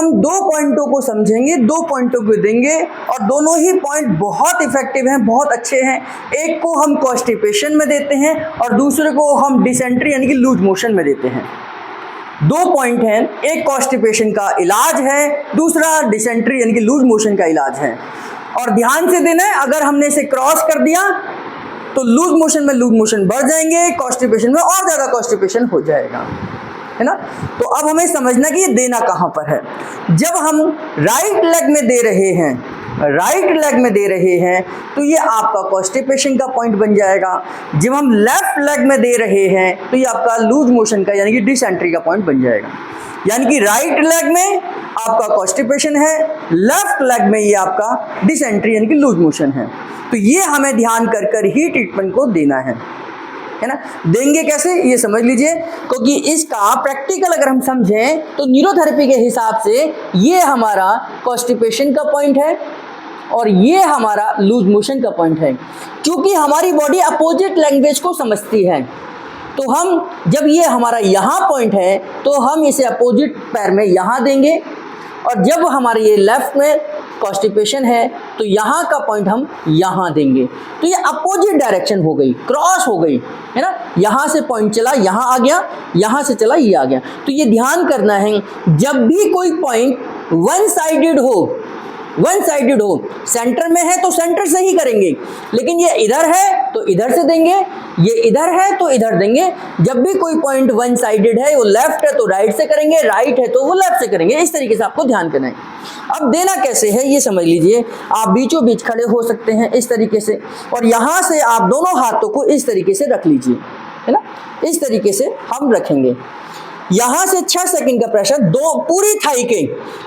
हम दो पॉइंटों को समझेंगे, दो पॉइंटों को देंगे और दोनों ही पॉइंट बहुत इफेक्टिव हैं, बहुत अच्छे हैं। एक को हम कॉन्स्टिपेशन में देते हैं और दूसरे को हम डिसेंट्री यानी कि लूज मोशन में देते हैं। दो पॉइंट हैं, एक कॉन्स्टिपेशन का इलाज है, दूसरा डिसेंट्री यानी कि लूज मोशन का इलाज है। और ध्यान से देना है, अगर हमने इसे क्रॉस कर दिया तो लूज मोशन में लूज मोशन बढ़ जाएंगे, कॉन्स्टिपेशन में और ज़्यादा कॉन्स्टिपेशन हो जाएगा, है ना। तो अब हमें समझना कि ये देना कहाँ पर है। जब हम राइट लेग में दे रहे हैं, राइट लेग में दे रहे हैं तो ये आपका कॉन्स्टिपेशन का पॉइंट बन जाएगा। जब हम लेफ्ट लेग में दे रहे हैं तो ये आपका लूज मोशन का यानी कि डिसेंट्री का पॉइंट बन जाएगा। यानी कि राइट लेग में आपका कॉन्स्टिपेशन है, लेफ्ट लेग में ये आपका डिसेंट्री यानी कि लूज मोशन है। तो ये हमें ध्यान कर कर ही ट्रीटमेंट को देना है ना। देंगे कैसे ये समझ लीजिए, क्योंकि इसका प्रैक्टिकल अगर हम समझें तो न्यूरोथेरेपी के हिसाब से ये हमारा कॉन्स्टिपेशन का पॉइंट है और ये हमारा लूज मोशन का पॉइंट है। क्योंकि हमारी बॉडी अपोजिट लैंग्वेज को समझती है, तो हम जब ये हमारा यहाँ पॉइंट है तो हम इसे अपोजिट पैर में यहाँ देंगे, और जब हमारे ये लेफ्ट में कॉन्स्टिपेशन है तो यहाँ का पॉइंट हम यहाँ देंगे। तो ये अपोजिट डायरेक्शन हो गई, क्रॉस हो गई, है ना। यहाँ से पॉइंट चला यहाँ आ गया, यहाँ से चला ये आ गया। तो ये ध्यान करना है, जब भी कोई पॉइंट वन साइडेड हो, वन साइडेड हो, सेंटर में है तो सेंटर से ही करेंगे, लेकिन ये इधर है तो इधर से देंगे, ये इधर है तो इधर देंगे। जब भी कोई पॉइंट वन साइडेड है, वो लेफ्ट है तो राइट से करेंगे, राइट है तो वो लेफ्ट से करेंगे। इस तरीके से आपको ध्यान करना है। अब देना कैसे है ये समझ लीजिए। आप बीचों बीच खड़े हो सकते हैं इस तरीके से, और यहाँ से आप दोनों हाथों को इस तरीके से रख लीजिए, है ना। इस तरीके से हम रखेंगे। यहाँ से 6 सेकंड का प्रेशर दो पूरी थाई के।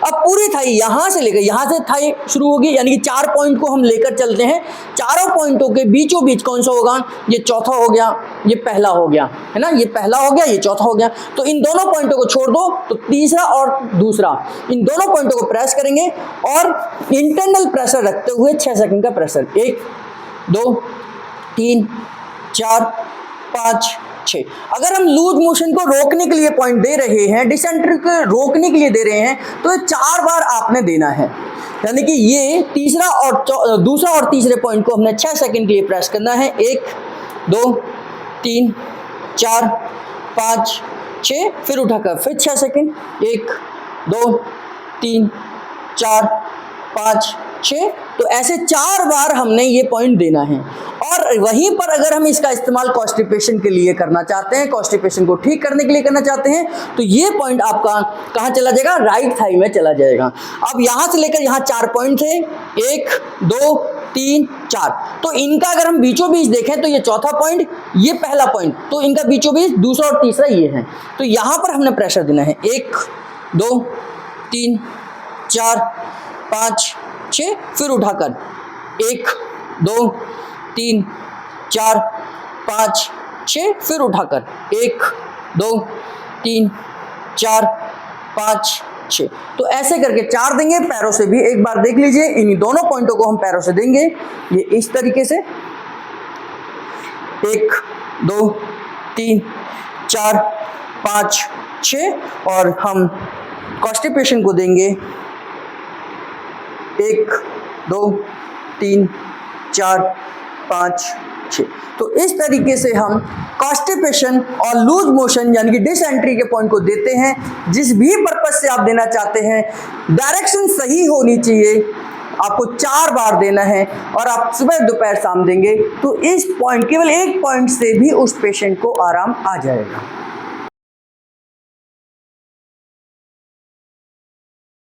अब पूरी थाई यहाँ से लेकर यहाँ से थाई शुरू होगी, यानी कि 4 पॉइंट को हम लेकर चलते हैं। चारों पॉइंटों के बीचों बीच कौन सा होगा, ये चौथा हो गया, ये पहला हो गया, है ना। ये पहला हो गया, ये चौथा हो गया। तो इन दोनों पॉइंटों को छोड़ दो तो तीसरा और दूसरा, इन दोनों पॉइंटों को प्रेस करेंगे और इंटरनल प्रेशर रखते हुए 6 सेकंड का प्रेशर, 1 2 3 4 5 6। अगर हम लूज मोशन को रोकने के लिए पॉइंट दे रहे हैं, डिसेंट्री को रोकने के लिए दे रहे हैं, तो 4 बार आपने देना है। यानी कि ये तीसरा और दूसरा और तीसरे पॉइंट को हमने 6 सेकंड के लिए प्रेस करना है। 1 2 3 4 5 6, फिर उठाकर फिर 6 सेकंड, 1 2 3 4 5 6। तो ऐसे 4 बार हमने ये पॉइंट देना है। और वहीं पर अगर हम इसका इस्तेमाल कॉन्स्टिपेशन के लिए करना चाहते हैं, कॉन्स्टिपेशन को ठीक करने के लिए करना चाहते हैं, तो ये पॉइंट आपका कहाँ चला जाएगा, राइट थाई में चला जाएगा। अब यहाँ से लेकर यहाँ 4 पॉइंट थे, 1 2 3 4। तो इनका अगर हम बीचों बीच देखें तो ये चौथा पॉइंट, ये पहला पॉइंट, तो इनका बीचों बीच दूसरा और तीसरा ये है। तो यहाँ पर हमने प्रेशर देना है, 1 2 3 4 5 6, फिर उठाकर 1 2 3 4 5 6, फिर उठाकर 1 2 3 4 5 6। तो ऐसे करके 4 देंगे। पैरों से भी एक बार देख लीजिए, इन दोनों पॉइंटों को हम पैरों से देंगे, ये इस तरीके से 1 2 3 4 5 6, और हम कॉन्स्टिपेशन को देंगे 1 2 3 4 5 6। तो इस तरीके से हम कॉन्स्टिपेशन और लूज मोशन यानी कि डिसेंट्री के पॉइंट को देते हैं। जिस भी पर्पज से आप देना चाहते हैं, डायरेक्शन सही होनी चाहिए। आपको 4 बार देना है और आप सुबह दोपहर शाम देंगे, तो इस पॉइंट, केवल एक पॉइंट से भी उस पेशेंट को आराम आ जाएगा।